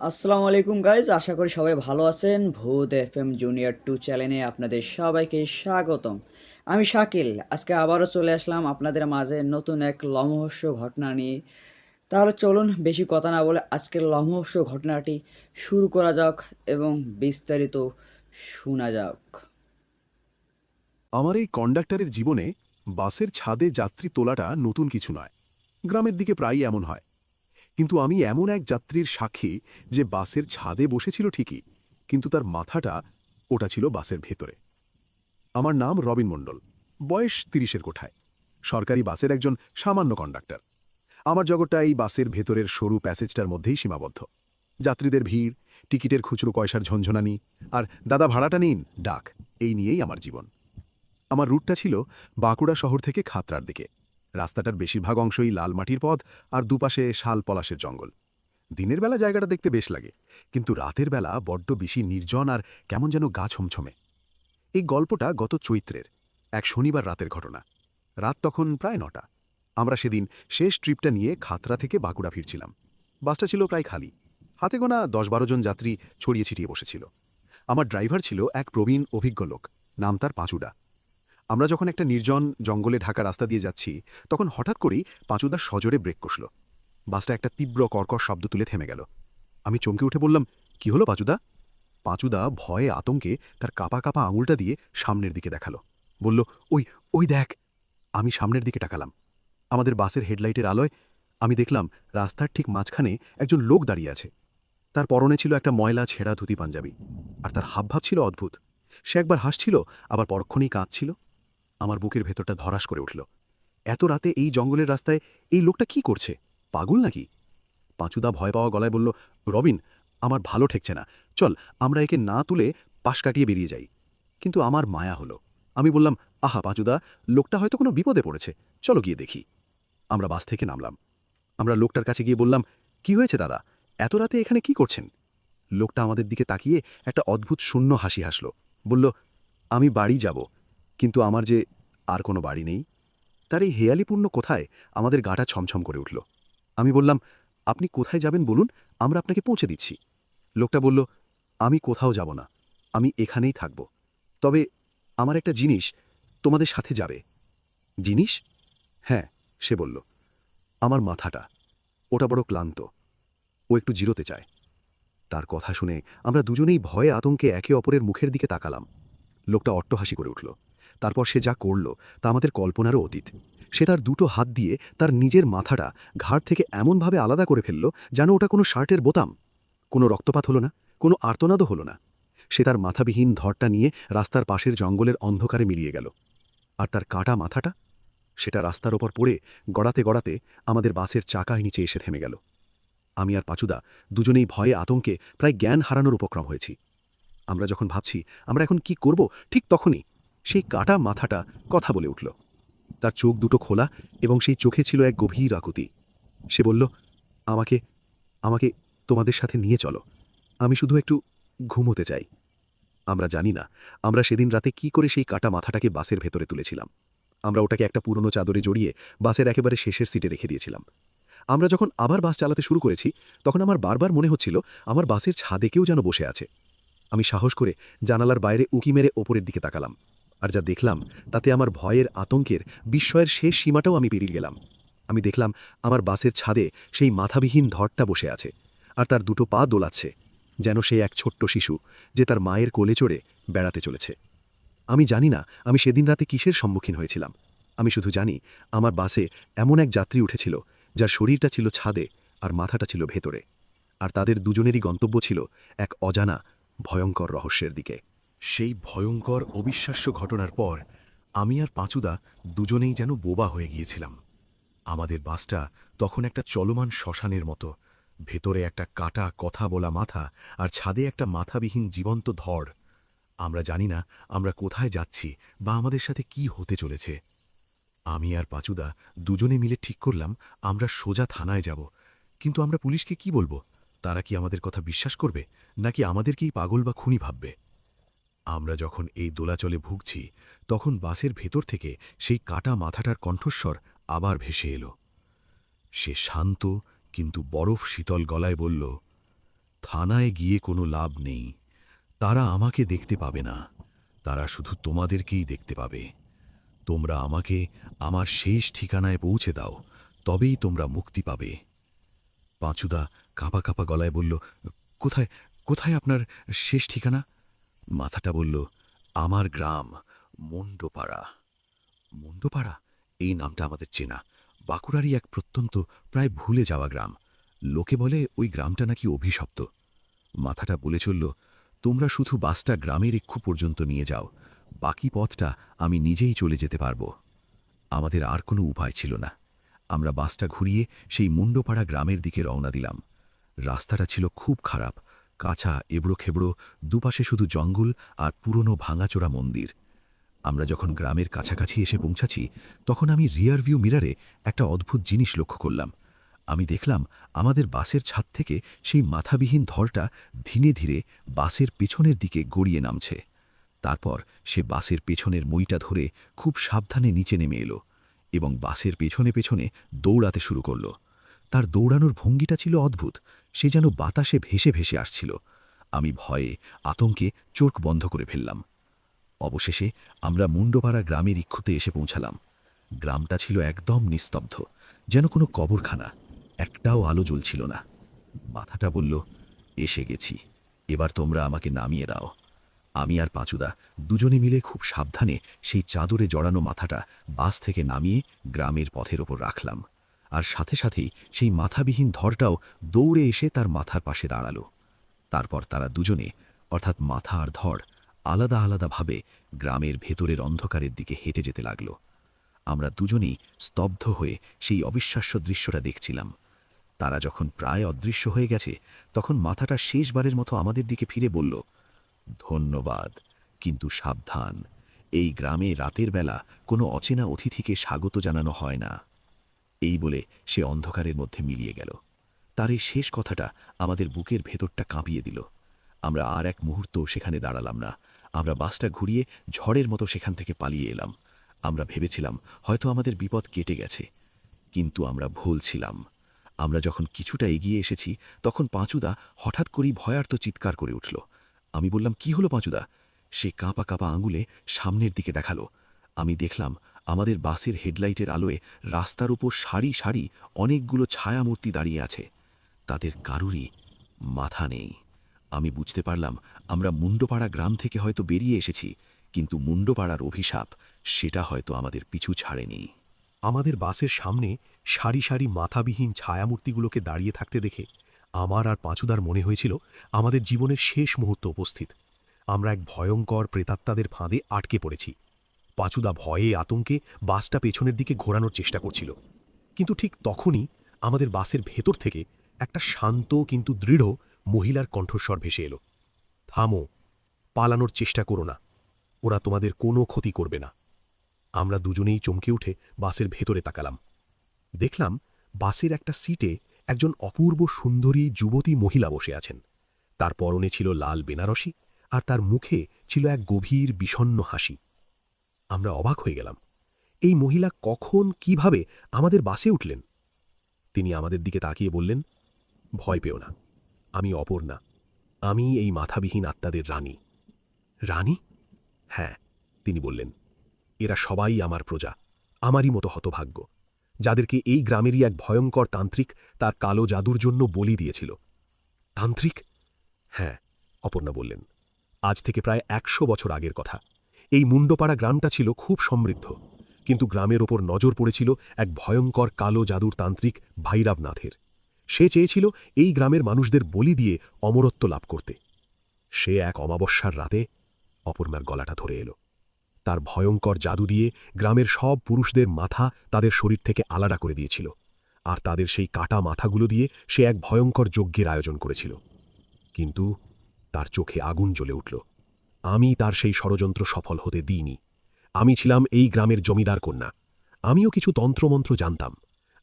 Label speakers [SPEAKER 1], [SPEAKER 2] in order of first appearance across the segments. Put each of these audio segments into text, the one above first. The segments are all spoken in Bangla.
[SPEAKER 1] আসসালামু আলাইকুম গাইজ, আশা করি সবাই ভালো আছেন। ভূত এফএম জুনিয়র 2 চ্যানেলে আপনাদের সবাইকে স্বাগতম। আমি শাকিল, আজকে আবারও চলে আসলাম আপনাদের মাঝে নতুন এক লোমহর্ষ ঘটনা নিয়ে। তাহলে চলুন বেশি কথা না বলে আজকের লোমহর্ষ ঘটনাটি শুরু করা যাক এবং বিস্তারিত শোনা যাক।
[SPEAKER 2] আমার এই কন্ডাক্টরের জীবনে বাসের ছাদে যাত্রী তোলাটা নতুন কিছু নয়। গ্রামের দিকে প্রায়ই এমন হয়। কিন্তু আমি এমন এক যাত্রীর সাক্ষী যে বাসের ছাদে বসেছিল ঠিকই, কিন্তু তার মাথাটা ওটা ছিল বাসের ভেতরে। আমার নাম রবিন মণ্ডল, বয়স ৩০-এর কোঠায়, সরকারি বাসের একজন সামান্য কন্ডাক্টর। আমার জগৎটা এই বাসের ভেতরের সরু প্যাসেজটার মধ্যেই সীমাবদ্ধ। যাত্রীদের ভিড়, টিকিটের খুচরো পয়সার ঝনঝনানি আর দাদা ভাড়াটা নিন ডাক, এই নিয়েই আমার জীবন। আমার রুটটা ছিল বাঁকুড়া শহর থেকে খাতড়ার দিকে। রাস্তাটার বেশিরভাগ অংশই লাল মাটির পথ আর দুপাশে শাল পলাশের জঙ্গল। দিনের বেলা জায়গাটা দেখতে বেশ লাগে, কিন্তু রাতের বেলা বড্ড বেশি নির্জন আর কেমন যেন গা ছমছমে। এই গল্পটা গত চৈত্রের এক শনিবার রাতের ঘটনা। রাত তখন প্রায় ৯টা। আমরা সেদিন শেষ ট্রিপটা নিয়ে খাতড়া থেকে বাঁকুড়া ফিরছিলাম। বাসটা ছিল প্রায় খালি, হাতে গোনা ১০-১২ জন যাত্রী ছড়িয়ে ছিটিয়ে বসেছিল। আমার ড্রাইভার ছিল এক প্রবীণ অভিজ্ঞ লোক, নাম তার পাঁচুডা। আমরা যখন একটা নির্জন জঙ্গলে ঢাকা রাস্তা দিয়ে যাচ্ছি, তখন হঠাৎ করেই পাঁচুদা সজোরে ব্রেক কষল। বাসটা একটা তীব্র কর্কশ শব্দ তুলে থেমে গেল। আমি চমকে উঠে বললাম, কি হলো পাঁচুদা? পাঁচুদা ভয়ে আতঙ্কে তার কাপা কাপা আঙুলটা দিয়ে সামনের দিকে দেখালো। বলল, ওই ওই দেখ। আমি সামনের দিকে তাকালাম। আমাদের বাসের হেডলাইটের আলোয় আমি দেখলাম রাস্তার ঠিক মাঝখানে একজন লোক দাঁড়িয়ে আছে। তার পরনে ছিল একটা ময়লা ছেঁড়া ধুতি পাঞ্জাবি, আর তার হাবভাব ছিল অদ্ভুত। সে একবার হাসছিল, আবার পরক্ষণেই কাঁদছিল। আমার বুকের ভেতরটা ধরাস করে উঠল। এত রাতে এই জঙ্গলের রাস্তায় এই লোকটা কি করছে? পাগল নাকি? পাঁচুদা ভয় পাওয়া গলায় বলল, রবিন, আমার ভালো ঠেকছে না, চল আমরা একে না তুলে পাশ কাটিয়ে বেরিয়ে যাই। কিন্তু আমার মায়া হলো। আমি বললাম, আহা পাঁচুদা, লোকটা হয়তো কোনো বিপদে পড়েছে, চলো গিয়ে দেখি। আমরা বাস থেকে নামলাম। আমরা লোকটার কাছে গিয়ে বললাম, কি হয়েছে দাদা, এত রাতে এখানে কি করছেন? লোকটা আমাদের দিকে তাকিয়ে একটা অদ্ভুত শূন্য হাসি হাসল। বলল, আমি বাড়ি যাব, কিন্তু আমার যে আর কোনো বাড়ি নেই। তার এই হেয়ালিপূর্ণ কোথায় আমাদের গাটা ছমছম করে উঠল। আমি বললাম, আপনি কোথায় যাবেন বলুন, আমরা আপনাকে পৌঁছে দিচ্ছি। লোকটা বলল, আমি কোথাও যাব না, আমি এখানেই থাকব। তবে আমার একটা জিনিস তোমাদের সাথে যাবে। জিনিস? হ্যাঁ, সে বলল, আমার মাথাটা, ওটা বড় ক্লান্ত, ও একটু জিরোতে চায়। তার কথা শুনে আমরা দুজনেই ভয়ে আতঙ্কে একে অপরের মুখের দিকে তাকালাম। লোকটা অট্টহাসি করে উঠল। তারপর সে যা করল তা আমাদের কল্পনারও অতীত। সে তার দুটো হাত দিয়ে তার নিজের মাথাটা ঘাড় থেকে এমনভাবে আলাদা করে ফেলল যেন ওটা কোনো শার্টের বোতাম। কোনো রক্তপাত হলো না, কোনো আর্তনাদও হলো না। সে তার মাথাবিহীন ধরটা নিয়ে রাস্তার পাশের জঙ্গলের অন্ধকারে মিলিয়ে গেল। আর তার কাটা মাথাটা, সেটা রাস্তার ওপর পড়ে গড়াতে গড়াতে আমাদের বাসের চাকায় নিচে এসে থেমে গেল। আমি আর পাঁচুদা দুজনেই ভয়ে আতঙ্কে প্রায় জ্ঞান হারানোর উপক্রম হয়েছি। আমরা যখন ভাবছি আমরা এখন কি করব, ঠিক তখনই সেই কাটা মাথাটা কথা বলে উঠল। তার চোখ দুটো খোলা এবং সেই চোখে ছিল এক গভীর আকুতি। সে বলল, আমাকে আমাকে তোমাদের সাথে নিয়ে চলো, আমি শুধু একটু ঘুমোতে চাই। আমরা জানি না আমরা সেদিন রাতে কি করে সেই কাটা মাথাটাকে বাসের ভেতরে তুলেছিলাম। আমরা ওটাকে একটা পুরনো চাদরে জড়িয়ে বাসের একেবারে শেষের সিটে রেখে দিয়েছিলাম। আমরা যখন আবার বাস চালাতে শুরু করেছি, তখন আমার বারবার মনে হচ্ছিল আমার বাসের ছাদে কেউ যেন বসে আছে। আমি সাহস করে জানালার বাইরে উঁকি মেরে ওপরের দিকে তাকালাম, আর যা দেখলাম তাতে আমার ভয়ের, আতঙ্কের, বিস্ময়ের শেষ সীমাটাও আমি পেরিয়ে গেলাম। আমি দেখলাম আমার বাসের ছাদে সেই মাথাবিহীন ধরটা বসে আছে, আর তার দুটো পা দোলাচ্ছে, যেন সে এক ছোট্ট শিশু যে তার মায়ের কোলে চড়ে বেড়াতে চলেছে। আমি জানি না আমি সেদিন রাতে কিসের সম্মুখীন হয়েছিলাম। আমি শুধু জানি আমার বাসে এমন এক যাত্রী উঠেছিল যার শরীরটা ছিল ছাদে আর মাথাটা ছিল ভেতরে, আর তাদের দুজনেরই গন্তব্য ছিল এক অজানা ভয়ঙ্কর রহস্যের দিকে। সেই ভয়ঙ্কর অবিশ্বাস্য ঘটনার পর আমি আর পাঁচুদা দুজনেই যেন বোবা হয়ে গিয়েছিলাম। আমাদের বাসটা তখন একটা চলমান শ্মশানের মতো, ভেতরে একটা কাটা কথা বলা মাথা আর ছাদে একটা মাথাবিহীন জীবন্ত ধড়। আমরা জানি না আমরা কোথায় যাচ্ছি বা আমাদের সাথে কি হতে চলেছে। আমি আর পাঁচুদা দুজনে মিলে ঠিক করলাম আমরা সোজা থানায় যাব। কিন্তু আমরা পুলিশকে কি বলবো? তারা কি আমাদের কথা বিশ্বাস করবে, নাকি আমাদেরকেই পাগল বা খুনি ভাববে? আমরা যখন এই দোলাচলে ভুগছি, তখন বাসের ভেতর থেকে সেই কাটা মাথাটার কণ্ঠস্বর আবার ভেসে এলো। সে শান্ত কিন্তু বরফ শীতল গলায় বলল, থানায় গিয়ে কোনো লাভ নেই। তারা আমাকে দেখতে পাবে না, তারা শুধু তোমাদেরকেই দেখতে পাবে। তোমরা আমাকে আমার শেষ ঠিকানায় পৌঁছে দাও, তবেই তোমরা মুক্তি পাবে। পাঁচুদা কাঁপা কাঁপা গলায় বলল, কোথায় কোথায় আপনার শেষ ঠিকানা? মাথাটা বলল, আমার গ্রাম মুন্ডপাড়া। মুন্ডপাড়া, এই নামটা আমাদের চেনা। বাঁকুড়ারই এক প্রত্যন্ত প্রায় ভুলে যাওয়া গ্রাম। লোকে বলে ওই গ্রামটা নাকি অভিশপ্ত। মাথাটা বলে চলল, তোমরা শুধু বাসটা গ্রামের একটু পর্যন্ত নিয়ে যাও, বাকি পথটা আমি নিজেই চলে যেতে পারবো। আমাদের আর কোনো উপায় ছিল না। আমরা বাসটা ঘুরিয়ে সেই মুন্ডপাড়া গ্রামের দিকে রওনা দিলাম। রাস্তাটা ছিল খুব খারাপ, কাঁচা এবড়ো খেবড়ো, দুপাশে শুধু জঙ্গল আর পুরনো ভাঙাচোরা মন্দির। আমরা যখন গ্রামের কাছাকাছি এসে পৌঁছাচ্ছি, তখন আমি রিয়ার ভিউ মিরারে একটা অদ্ভুত জিনিস লক্ষ্য করলাম। আমি দেখলাম আমাদের বাসের ছাদ থেকে সেই মাথাবিহীন ধরটা ধীরে ধীরে বাসের পেছনের দিকে গড়িয়ে নামছে। তারপর সে বাসের পেছনের মইটা ধরে খুব সাবধানে নিচে নেমে এলো এবং বাসের পেছনে পেছনে দৌড়াতে শুরু করল। তার দৌড়ানোর ভঙ্গিটা ছিল অদ্ভুত, সে যেন বাতাসে ভেসে ভেসে আসছিল। আমি ভয়ে আতঙ্কে চোখ বন্ধ করে ফেললাম। অবশেষে আমরা মুন্ডপাড়া গ্রামের ইক্ষুতে এসে পৌঁছালাম। গ্রামটা ছিল একদম নিস্তব্ধ, যেন কোনো কবরখানা। একটাও আলো জ্বলছিল না। মাথাটা বলল, এসে গেছি, এবার তোমরা আমাকে নামিয়ে দাও। আমি আর পাঁচুদা দুজনে মিলে খুব সাবধানে সেই চাদরে জড়ানো মাথাটা বাস থেকে নামিয়ে গ্রামের পথের ওপর রাখলাম। আর সাথে সাথেই সেই মাথাবিহীন ধরটাও দৌড়ে এসে তার মাথার পাশে দাঁড়ালো। তারপর তারা দুজনে, অর্থাৎ মাথা আর ধর, আলাদা আলাদাভাবে গ্রামের ভেতরের অন্ধকারের দিকে হেঁটে যেতে লাগল। আমরা দুজনেই স্তব্ধ হয়ে সেই অবিশ্বাস্য দৃশ্যটা দেখছিলাম। তারা যখন প্রায় অদৃশ্য হয়ে গেছে, তখন মাথাটা শেষবারের মতো আমাদের দিকে ফিরে বলল, ধন্যবাদ, কিন্তু সাবধান, এই গ্রামে রাতের বেলা কোনো অচেনা অতিথিকে স্বাগত জানানো হয় না। এই বলে সে অন্ধকারের মধ্যে মিলিয়ে গেল। তার এই শেষ কথাটা আমাদের বুকের ভেতরটা কাঁপিয়ে দিল। আমরা আর এক মুহূর্ত সেখানে দাঁড়ালাম না। আমরা বাসটা ঘুরিয়ে ঝড়ের মতো সেখান থেকে পালিয়ে এলাম। আমরা ভেবেছিলাম হয়তো আমাদের বিপদ কেটে গেছে, কিন্তু আমরা ভুল ছিলাম। আমরা যখন কিছুটা এগিয়ে এসেছি, তখন পাঁচুদা হঠাৎ করেই ভয়ার্ত চিৎকার করে উঠল। আমি বললাম, কি হলো পাঁচুদা? সে কাঁপা কাঁপা আঙুলে সামনের দিকে দেখালো। আমি দেখলাম আমাদের বাসের হেডলাইটের আলোয় রাস্তার উপর সারি সারি অনেকগুলো ছায়ামূর্তি দাঁড়িয়ে আছে। তাদের কারুরই মাথা নেই। আমি বুঝতে পারলাম আমরা মুন্ডপাড়া গ্রাম থেকে হয়তো বেরিয়ে এসেছি, কিন্তু মুন্ডপাড়ার অভিশাপ সেটা হয়তো আমাদের পিছু ছাড়েনি।
[SPEAKER 3] আমাদের বাসের সামনে সারি সারি মাথাবিহীন ছায়ামূর্তিগুলোকে দাঁড়িয়ে থাকতে দেখে আমার আর পাঁচুদার মনে হয়েছিল আমাদের জীবনের শেষ মুহূর্ত উপস্থিত। আমরা এক ভয়ঙ্কর প্রেতাত্মাদের ফাঁদে আটকে পড়েছি। পাঁচুদা ভয়ে আতঙ্কে বাসটা পেছনের দিকে ঘোরানোর চেষ্টা করছিল, কিন্তু ঠিক তখনই আমাদের বাসের ভেতর থেকে একটা শান্ত কিন্তু দৃঢ় মহিলার কণ্ঠস্বর ভেসে এলো, থামো, পালানোর চেষ্টা করো না, ওরা তোমাদের কোনো ক্ষতি করবে না। আমরা দুজনেই চমকে উঠে বাসের ভেতরে তাকালাম। দেখলাম বাসের একটা সিটে একজন অপূর্ব সুন্দরী যুবতী মহিলা বসে আছেন। তার পরনে ছিল লাল বেনারসি, আর তার মুখে ছিল এক গভীর বিষণ্ণ হাসি। আমরা অবাক হয়ে গেলাম, এই মহিলা কখন কিভাবে আমাদের বাসে উঠলেন? তিনি আমাদের দিকে তাকিয়ে বললেন, ভয় পেও না, আমি অপর্ণা, আমি এই মাথাবিহীন আত্মাদের রানী। রানী? হ্যাঁ, তিনি বললেন, এরা সবাই আমার প্রজা, আমারই মতো হতভাগ্য, যাদেরকে এই গ্রামেরই এক ভয়ঙ্কর তান্ত্রিক তার কালো জাদুর জন্য বলি দিয়েছিল। তান্ত্রিক? হ্যাঁ, অপর্ণা বললেন, আজ থেকে প্রায় ১০০ বছর আগের কথা। এই মুন্ডপাড়া গ্রামটা ছিল খুব সমৃদ্ধ, কিন্তু গ্রামের ওপর নজর পড়েছিল এক ভয়ঙ্কর কালো জাদুর তান্ত্রিক ভৈরবনাথের। সে চেয়েছিল এই গ্রামের মানুষদের বলি দিয়ে অমরত্ব লাভ করতে। সে এক অমাবস্যার রাতে অপর্ণার গলাটা ধরে এলো। তার ভয়ঙ্কর জাদু দিয়ে গ্রামের সব পুরুষদের মাথা তাদের শরীর থেকে আলাদা করে দিয়েছিল, আর তাদের সেই কাটা মাথাগুলো দিয়ে সে এক ভয়ঙ্কর যজ্ঞের আয়োজন করেছিল। কিন্তু তার চোখে আগুন জ্বলে উঠল। আমি তার সেই ষড়যন্ত্র সফল হতে দিইনি। আমি ছিলাম এই গ্রামের জমিদার কন্যা, আমিও কিছু তন্ত্রমন্ত্র জানতাম।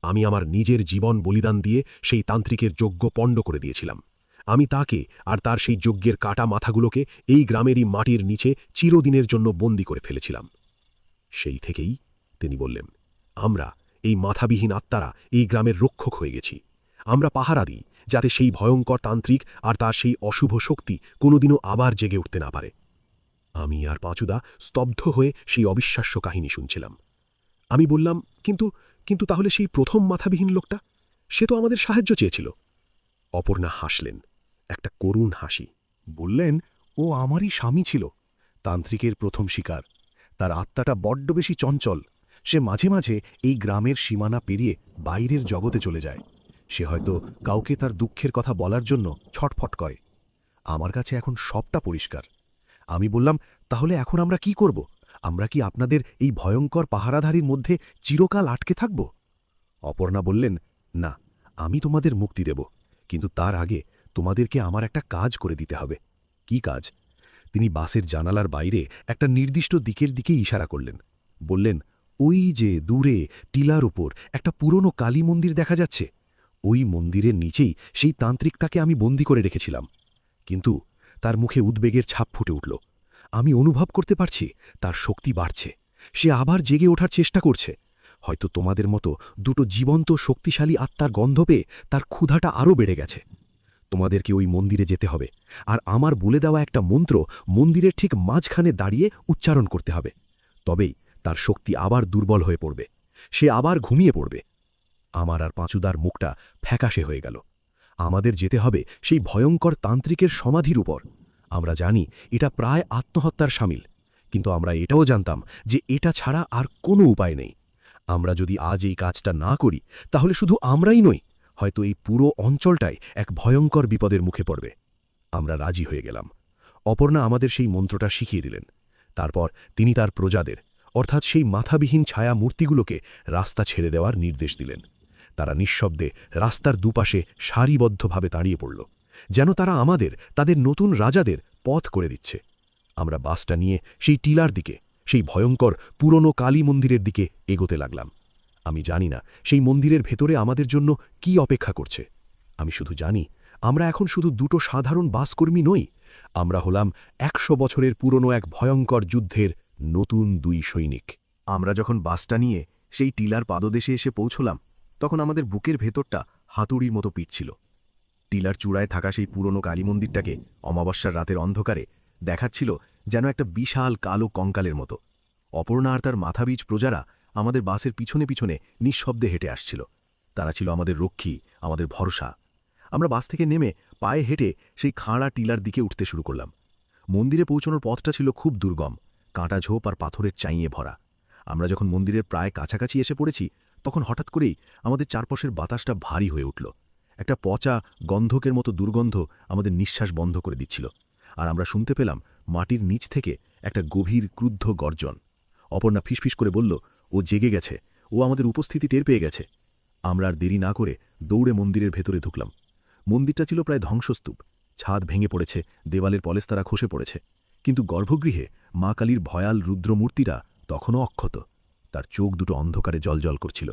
[SPEAKER 3] আমি আমার নিজের জীবন বলিদান দিয়ে সেই তান্ত্রিকের যজ্ঞ পণ্ড করে দিয়েছিলাম। আমি তাকে আর তার সেই যজ্ঞের কাটা মাথাগুলোকে এই গ্রামেরই মাটির নিচে চিরদিনের জন্য বন্দী করে ফেলেছিলাম। সেই থেকেই, তিনি বললেন, আমরা এই মাথাবিহীন আত্মারা এই গ্রামের রক্ষক হয়ে গেছি। আমরা পাহারা দিই, যাতে সেই ভয়ঙ্কর তান্ত্রিক আর তার সেই অশুভ শক্তি কোনোদিনও আবার জেগে উঠতে না পারে। আমি আর পাঁচুদা স্তব্ধ হয়ে সেই অবিশ্বাস্য কাহিনী শুনছিলাম। আমি বললাম, কিন্তু কিন্তু তাহলে সেই প্রথম মাথাবিহীন লোকটা, সে তো আমাদের সাহায্য চেয়েছিল। অপর্ণা হাসলেন, একটা করুণ হাসি।
[SPEAKER 4] বললেন, ও আমারই স্বামী ছিল, তান্ত্রিকের প্রথম শিকার। তার আত্মাটা বড্ড বেশি চঞ্চল। সে মাঝে মাঝে এই গ্রামের সীমানা পেরিয়ে বাইরের জগতে চলে যায়। সে হয়তো কাউকে তার দুঃখের কথা বলার জন্য ছটফট করে। আমার কাছে এখন সবটা পরিষ্কার। আমি বললাম, তাহলে এখন আমরা কি করব? আমরা কি আপনাদের এই ভয়ঙ্কর পাহারাধারীর মধ্যে চিরকাল আটকে থাকব? অপর্ণা বললেন, না, আমি তোমাদের মুক্তি দেব, কিন্তু তার আগে তোমাদেরকে আমার একটা কাজ করে দিতে হবে। কি কাজ? তিনি বাসের জানালার বাইরে একটা নির্দিষ্ট দিকের দিকে ইশারা করলেন। বললেন, ওই যে দূরে টিলার উপর একটা পুরনো কালী মন্দির দেখা যাচ্ছে। ওই মন্দিরের নিচেই সেই তান্ত্রিকটাকে আমি বন্দী করে রেখেছিলাম। কিন্তু তার মুখে উদ্বেগের ছাপ ফুটে উঠল। আমি অনুভব করতে পারছি তার শক্তি বাড়ছে। সে আবার জেগে ওঠার চেষ্টা করছে। হয়তো তোমাদের মতো দুটো জীবন্ত শক্তিশালী আত্মার গন্ধ পেয়ে তার ক্ষুধাটা আরও বেড়ে গেছে। তোমাদেরকে ওই মন্দিরে যেতে হবে, আর আমার বলে দেওয়া একটা মন্ত্র মন্দিরের ঠিক মাঝখানে দাঁড়িয়ে উচ্চারণ করতে হবে। তবেই তার শক্তি আবার দুর্বল হয়ে পড়বে, সে আবার ঘুমিয়ে পড়বে। আমার আর পাঁচুদার মুখটা ফ্যাকাশে হয়ে গেল। আমাদের যেতে হবে সেই ভয়ঙ্কর তান্ত্রিকের সমাধির উপর। আমরা জানি এটা প্রায় আত্মহত্যার শামিল, কিন্তু আমরা এটাও জানতাম যে এটা ছাড়া আর কোনো উপায় নেই। আমরা যদি আজ এই কাজটা না করি, তাহলে শুধু আমরাই নই, হয়তো এই পুরো অঞ্চলটাই এক ভয়ঙ্কর বিপদের মুখে পড়বে। আমরা রাজি হয়ে গেলাম। অপর্ণা আমাদের সেই মন্ত্রটা শিখিয়ে দিলেন। তারপর তিনি তার প্রজাদের, অর্থাৎ সেই মাথাবিহীন ছায়া মূর্তিগুলোকে রাস্তা ছেড়ে দেওয়ার নির্দেশ দিলেন। তারা নিঃশব্দে রাস্তার দুপাশে সারিবদ্ধভাবে দাঁড়িয়ে পড়ল, যেন তারা তাদের নতুন রাজাদের পথ করে দিচ্ছে। আমরা বাসটা নিয়ে সেই টিলার দিকে, সেই ভয়ঙ্কর পুরনো কালী মন্দিরের দিকে এগোতে লাগলাম। আমি জানি না সেই মন্দিরের ভেতরে আমাদের জন্য কি অপেক্ষা করছে। আমি শুধু জানি, আমরা এখন শুধু দুটো সাধারণ বাসকর্মী নই, আমরা হলাম ১০০ বছরের পুরনো এক ভয়ঙ্কর যুদ্ধের নতুন দুই সৈনিক। আমরা যখন বাসটা নিয়ে সেই টিলার পাদদেশে এসে পৌঁছলাম, তখন আমাদের বুকের ভেতরটা হাতুড়ির মতো পিটছিল। টিলার চূড়ায় থাকা সেই পুরনো কালী মন্দিরটাকে অমাবস্যার রাতের অন্ধকারে দেখাচ্ছিল যেন একটা বিশাল কালো কঙ্কালের মতো। অপর্ণা আর তার মাথাবীজ প্রজারা আমাদের বাসের পিছনে পিছনে নিঃশব্দে হেঁটে আসছিল। তারা ছিল আমাদের রক্ষী, আমাদের ভরসা। আমরা বাস থেকে নেমে পায়ে হেঁটে সেই খাঁড়া টিলার দিকে উঠতে শুরু করলাম। মন্দিরে পৌঁছানোর পথটা ছিল খুব দুর্গম, কাঁটা ঝোপ আর পাথরের চাইয়ে ভরা। আমরা যখন মন্দিরের প্রায় কাছাকাছি এসে পড়েছি, তখন হঠাৎ করেই আমাদের চারপাশের বাতাসটা ভারী হয়ে উঠল। একটা পচা গন্ধকের মতো দুর্গন্ধ আমাদের নিঃশ্বাস বন্ধ করে দিচ্ছিল, আর আমরা শুনতে পেলাম মাটির নিচ থেকে একটা গভীর ক্রুদ্ধ গর্জন। অপর্ণা ফিসফিস করে বলল, ও জেগে গেছে, ও আমাদের উপস্থিতি টের পেয়ে গেছে। আমরা আর দেরি না করে দৌড়ে মন্দিরের ভেতরে ঢুকলাম। মন্দিরটা ছিল প্রায় ধ্বংসস্তূপ, ছাদ ভেঙে পড়েছে, দেওয়ালের পলেস্তারা খসে পড়েছে, কিন্তু গর্ভগৃহে মা কালীর ভয়াল রুদ্রমূর্তিটা তখনও অক্ষত। তার চোখ দুটো অন্ধকারে জ্বলজ্বল করছিল।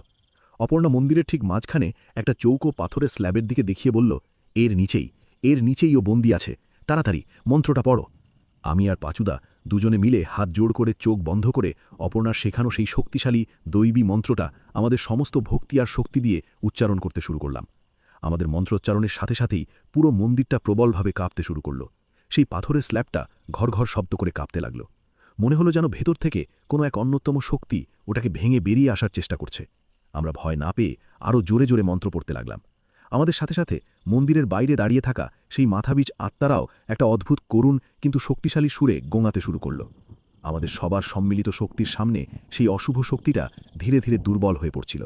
[SPEAKER 4] অপর্ণা মন্দিরের ঠিক মাঝখানে একটা চৌকো পাথরের স্ল্যাবের দিকে দেখিয়ে বলল, এর নিচেই ও বন্দী আছে, তাড়াতাড়ি মন্ত্রটা পড়ো। আমি আর পাঁচুদা দুজনে মিলে হাত জোড় করে চোখ বন্ধ করে অপর্ণার শেখানো সেই শক্তিশালী দৈবী মন্ত্রটা আমাদের সমস্ত ভক্তি আর শক্তি দিয়ে উচ্চারণ করতে শুরু করলাম। আমাদের মন্ত্রোচ্চারণের সাথে সাথেই পুরো মন্দিরটা প্রবলভাবে কাঁপতে শুরু করল। সেই পাথরের স্ল্যাবটা ঘর ঘর শব্দ করে কাঁপতে লাগল। মনে হলো যেন ভেতর থেকে কোনো এক অন্যতম শক্তি ওটাকে ভেঙে বেরিয়ে আসার চেষ্টা করছে। আমরা ভয় না পেয়ে আরও জোরে জোরে মন্ত্র পড়তে লাগলাম। আমাদের সাথে সাথে মন্দিরের বাইরে দাঁড়িয়ে থাকা সেই মাথাবীজ আত্মারাও একটা অদ্ভুত করুণ কিন্তু শক্তিশালী সুরে গোঙাতে শুরু করল। আমাদের সবার সম্মিলিত শক্তির সামনে সেই অশুভ শক্তিটা ধীরে ধীরে দুর্বল হয়ে পড়ছিল।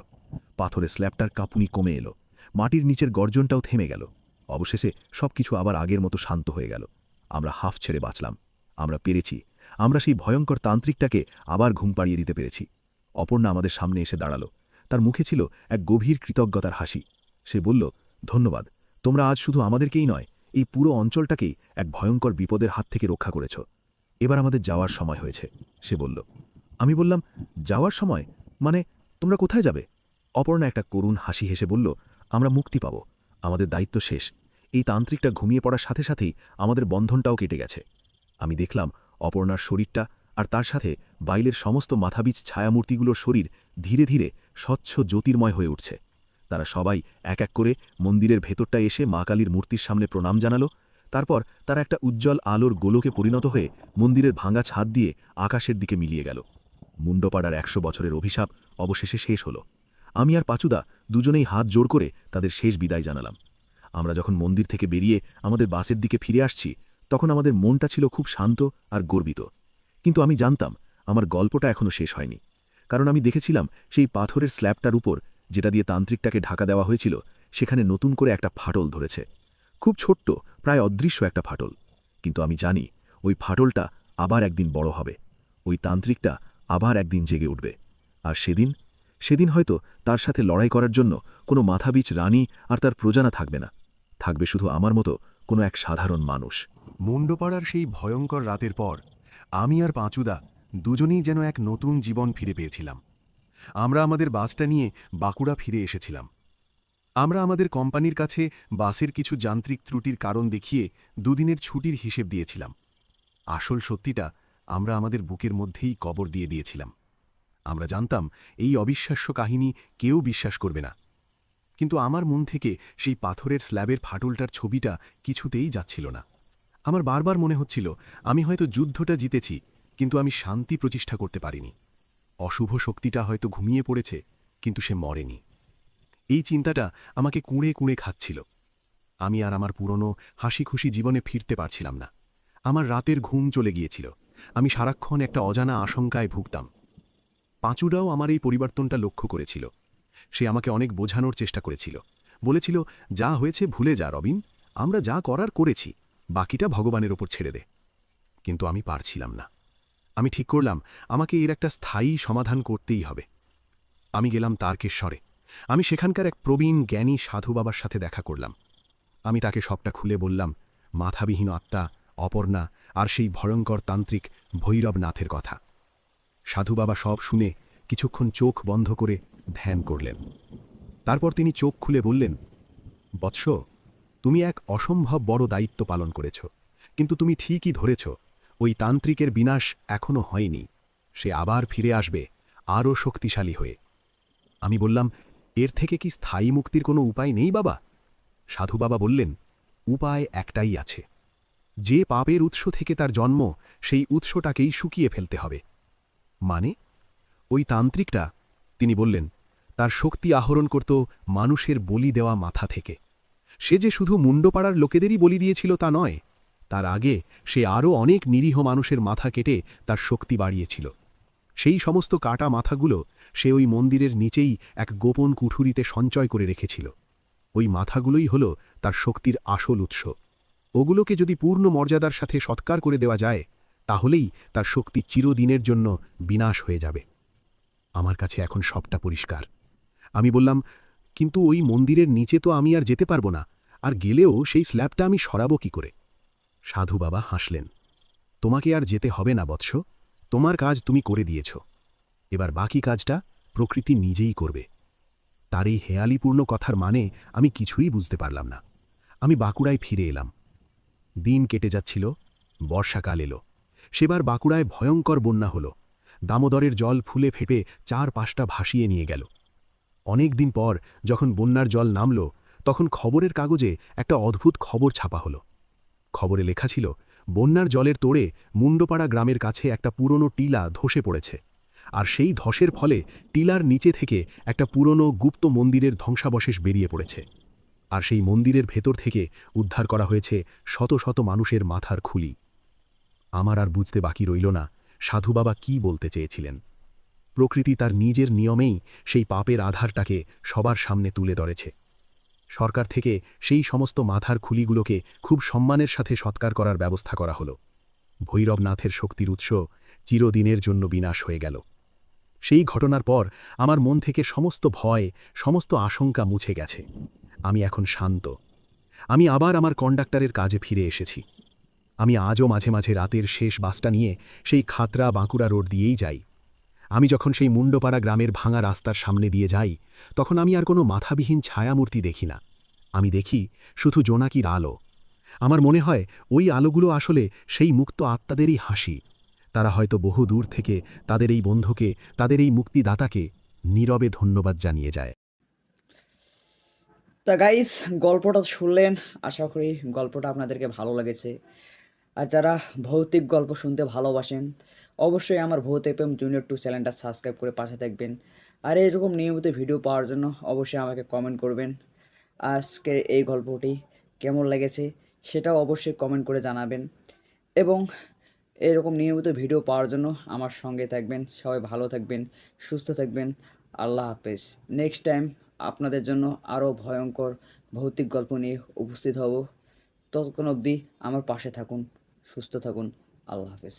[SPEAKER 4] পাথরের স্ল্যাবটার কাঁপুনি কমে এলো, মাটির নিচের গর্জনটাও থেমে গেল। অবশেষে সবকিছু আবার আগের মতো শান্ত হয়ে গেল। আমরা হাফ ছেড়ে বাঁচলাম। আমরা পেরেছি, আমরা সেই ভয়ঙ্কর তান্ত্রিকটাকে আবার ঘুম পাড়িয়ে দিতে পেরেছি। অপর্ণা আমাদের সামনে এসে দাঁড়ালো। তার মুখে ছিল এক গভীর কৃতজ্ঞতার হাসি। সে বলল, ধন্যবাদ, তোমরা আজ শুধু আমাদেরকেই নয়, এই পুরো অঞ্চলটাকেই এক ভয়ঙ্কর বিপদের হাত থেকে রক্ষা করেছ। এবার আমাদের যাওয়ার সময় হয়েছে, সে বলল। আমি বললাম, যাওয়ার সময় মানে তোমরা কোথায় যাবে? অপর্ণা একটা করুণ হাসি হেসে বলল, আমরা মুক্তি পাব, আমাদের দায়িত্ব শেষ। এই তান্ত্রিকটা ঘুমিয়ে পড়ার সাথে সাথেই আমাদের বন্ধনটাও কেটে গেছে। আমি দেখলাম অপর্ণার শরীরটা আর তার সাথে বাইলের সমস্ত মাথাবীজ ছায়ামূর্তিগুলোর শরীর ধীরে ধীরে স্বচ্ছ জ্যোতির্ময় হয়ে উঠছে।
[SPEAKER 2] তারা সবাই এক এক করে মন্দিরের ভেতরটা এসে মা কালীর মূর্তির সামনে প্রণাম জানালো। তারপর তারা একটা উজ্জ্বল আলোর গোলকে পরিণত হয়ে মন্দিরের ভাঙা ছাদ দিয়ে আকাশের দিকে মিলিয়ে গেল। মুন্ডপাড়ার ১০০ বছরের অভিশাপ অবশেষে শেষ হলো। আমি আর পাচুদা দুজনেই হাত জোড় করে তাদের শেষ বিদায় জানালাম। আমরা যখন মন্দির থেকে বেরিয়ে আমাদের বাসের দিকে ফিরে আসছি, তখন আমাদের মনটা ছিল খুব শান্ত আর গর্বিত। কিন্তু আমি জানতাম আমার গল্পটা এখনও শেষ হয়নি, কারণ আমি দেখেছিলাম সেই পাথরের স্ল্যাবটার উপর, যেটা দিয়ে তান্ত্রিকটাকে ঢাকা দেওয়া হয়েছিল, সেখানে নতুন করে একটা ফাটল ধরেছে। খুব ছোট্ট, প্রায় অদৃশ্য একটা ফাটল। কিন্তু আমি জানি ওই ফাটলটা আবার একদিন বড় হবে, ওই তান্ত্রিকটা আবার একদিন জেগে উঠবে। আর সেদিন হয়তো তার সাথে লড়াই করার জন্য কোনো মাথাবিচ রানী আর তার প্রজানা থাকবে না, থাকবে শুধু আমার মতো কোনো এক সাধারণ মানুষ।
[SPEAKER 4] মুন্ডপাড়ার সেই ভয়ঙ্কর রাতের পর আমি আর পাঁচুদা দুজনেই যেন এক নতুন জীবন ফিরে পেয়েছিলাম। আমরা আমাদের বাসটা নিয়ে বাঁকুড়া ফিরে এসেছিলাম। আমরা আমাদের কোম্পানির কাছে বাসের কিছু যান্ত্রিক ত্রুটির কারণ দেখিয়ে দুদিনের ছুটির হিসেব দিয়েছিলাম। আসল সত্যিটা আমরা আমাদের বুকের মধ্যেই কবর দিয়ে দিয়েছিলাম। আমরা জানতাম এই অবিশ্বাস্য কাহিনী কেউ বিশ্বাস করবে না, কিন্তু আমার মন থেকে সেই পাথরের স্ল্যাবের ফাটলটার ছবিটা কিছুতেই যাচ্ছিল না। আমার বারবার মনে হচ্ছিল আমি হয়তো যুদ্ধটা জিতেছি, কিন্তু আমি শান্তি প্রতিষ্ঠা করতে পারিনি। অশুভ শক্তিটা হয়তো ঘুমিয়ে পড়েছে, কিন্তু সে মরেনি। এই চিন্তাটা আমাকে কুঁড়ে কুঁড়ে খাচ্ছিল। আমি আর আমার পুরনো হাসি খুশি জীবনে ফিরতে পারছিলাম না। আমার রাতের ঘুম চলে গিয়েছিল। আমি সারাক্ষণ একটা অজানা আশঙ্কায় ভুগতাম। পাঁচুরাও আমার এই পরিবর্তনটা লক্ষ্য করেছিল। সে আমাকে অনেক বোঝানোর চেষ্টা করেছিল, বলেছিল, যা হয়েছে ভুলে যা রবিন, আমরা যা করার করেছি, বাকিটা ভগবানের ওপর ছেড়ে দে। কিন্তু আমি পারছিলাম না। আমি ঠিক করলাম আমাকে এর একটা স্থায়ী সমাধান করতেই হবে। আমি গেলাম তারকেশ্বরে। আমি সেখানকার এক প্রবীণ জ্ঞানী সাধু বাবার সাথে দেখা করলাম। আমি তাকে সবটা খুলে বললাম, মাথাবিহীন আত্মা অপর্ণা আর সেই ভয়ঙ্কর তান্ত্রিক ভৈরবনাথের কথা। সাধু বাবা সব শুনে কিছুক্ষণ চোখ বন্ধ করে ধ্যান করলেন। তারপর তিনি চোখ খুলে বললেন, বৎস, তুমি এক অসম্ভব বড় দায়িত্ব পালন করেছ, কিন্তু তুমি ঠিকই ধরেছ, ওই তান্ত্রিকের বিনাশ এখনও হয়নি। সে আবার ফিরে আসবে আরও শক্তিশালী হয়ে। আমি বললাম, এর থেকে কি স্থায়ী মুক্তির কোনো উপায় নেই বাবা? সাধু বাবা বললেন, উপায় একটাই আছে। যে পাপের উৎস থেকে তার জন্ম, সেই উৎসটাকেই শুকিয়ে ফেলতে হবে। মানে? ওই তান্ত্রিকটা, তিনি বললেন, তার শক্তি আহরণ করত মানুষের বলি দেওয়া মাথা থেকে। সে যে শুধু মুন্ডপাড়ার লোকেদেরই বলি দিয়েছিল তা নয়, তার আগে সে আরও অনেক নিরীহ মানুষের মাথা কেটে তার শক্তি বাড়িয়েছিল। সেই সমস্ত কাটা মাথাগুলো সে ওই মন্দিরের নিচেই এক গোপন কুঠুরিতে সঞ্চয় করে রেখেছিল। ওই মাথাগুলোই হল তার শক্তির আসল উৎস। ওগুলোকে যদি পূর্ণ মর্যাদার সাথে সৎকার করে দেওয়া যায়, তাহলেই তার শক্তি চিরদিনের জন্য বিনাশ হয়ে যাবে। আমার কাছে এখন সবটা পরিষ্কার। আমি বললাম, কিন্তু ওই মন্দিরের নিচে তো আমি আর যেতে পারবো না, আর গেলেও সেই স্ল্যাবটা আমি সরাবো কি করে? সাধু বাবা হাসলেন, তোমাকে আর যেতে হবে না বৎস, তোমার কাজ তুমি করে দিয়েছ। এবার বাকি কাজটা প্রকৃতি নিজেই করবে। তার এই হেয়ালিপূর্ণ কথার মানে আমি কিছুই বুঝতে পারলাম না। আমি বাঁকুড়ায় ফিরে এলাম। দিন কেটে যাচ্ছিল, বর্ষাকাল এলো। সেবার বাঁকুড়ায় ভয়ঙ্কর বন্যা হলো। দামোদরের জল ফুলে ফেটে ৪-৫টা ভাসিয়ে নিয়ে গেল। অনেক দিন পর যখন বন্যার জল নামল, তখন খবরের কাগজে একটা অদ্ভুত খবর ছাপা হলো। খবরে লেখা ছিল, বন্যার জলের তোড়ে মুন্ডপাড়া গ্রামের কাছে একটা পুরনো টিলা ধসে পড়েছে, আর সেই ধসের ফলে টিলার নিচে থেকে একটা পুরনো গুপ্ত মন্দিরের ধ্বংসাবশেষ বেরিয়ে পড়েছে। আর সেই মন্দিরের ভেতর থেকে উদ্ধার করা হয়েছে শত শত মানুষের মাথার খুলি। আমার আর বুঝতে বাকি রইল না সাধু বাবা কী বলতে চেয়েছিলেন। প্রকৃতি তার নিজের নিয়মেই সেই পাপের আধারটাকে সবার সামনে তুলে ধরেছে। সরকার থেকে সেই সমস্ত মাথার খুলিগুলোকে খুব সম্মানের সাথে সৎকার করার ব্যবস্থা করা হলো। ভৈরবনাথের শক্তির উৎস চিরদিনের জন্য বিনাশ হয়ে গেল। সেই ঘটনার পর আমার মন থেকে সমস্ত ভয়, সমস্ত আশঙ্কা মুছে গেছে। আমি এখন শান্ত। আমি আবার আমার কন্ডাক্টরের কাজে ফিরে এসেছি। আমি আজও মাঝে মাঝে রাতের শেষ বাসটা নিয়ে সেই খাতড়া বাঁকুড়া রোড দিয়েই যাই। আমি যখন সেই মুন্ডপাড়া গ্রামের ভাঙা রাস্তার সামনে দিয়ে যাই, তখন আমি আর কোনো মাথাবিহীন ছায়ামূর্তি দেখি না। আমি দেখি শুধু জোনাকির আলো। আমার মনে হয় ওই আলোগুলো আসলে সেই মুক্ত আত্মাদেরই হাসি। তারা হয়তো বহু দূর থেকে তাদের এই বন্ধুকে, তাদের এই মুক্তিদাতাকে নীরবে ধন্যবাদ জানিয়ে যায়।
[SPEAKER 1] তা গাইস, গল্পটা শুনলেন, আশা করি গল্পটা আপনাদেরকে ভালো লেগেছে। আর যারা ভৌতিক গল্প শুনতে ভালোবাসেন, অবশ্যই আমার ভূত এফএম জুনিয়র 2 চ্যানেলটা সাবস্ক্রাইব করে পাশে থাকবেন। আর এরকম নিয়মিত ভিডিও পাওয়ার জন্য অবশ্যই আমাকে কমেন্ট করবেন। আজকে এই গল্পটি কেমন লেগেছে সেটাও অবশ্যই কমেন্ট করে জানাবেন। এবং এরকম নিয়মিত ভিডিও পাওয়ার জন্য আমার সঙ্গে থাকবেন। সবাই ভালো থাকবেন, সুস্থ থাকবেন। আল্লাহ হাফেজ। নেক্সট টাইম আপনাদের জন্য আরও ভয়ঙ্কর ভৌতিক গল্প নিয়ে উপস্থিত হব। ততক্ষণ অবধি আমার পাশে থাকুন, সুস্থ থাকুন। আল্লাহ হাফেজ।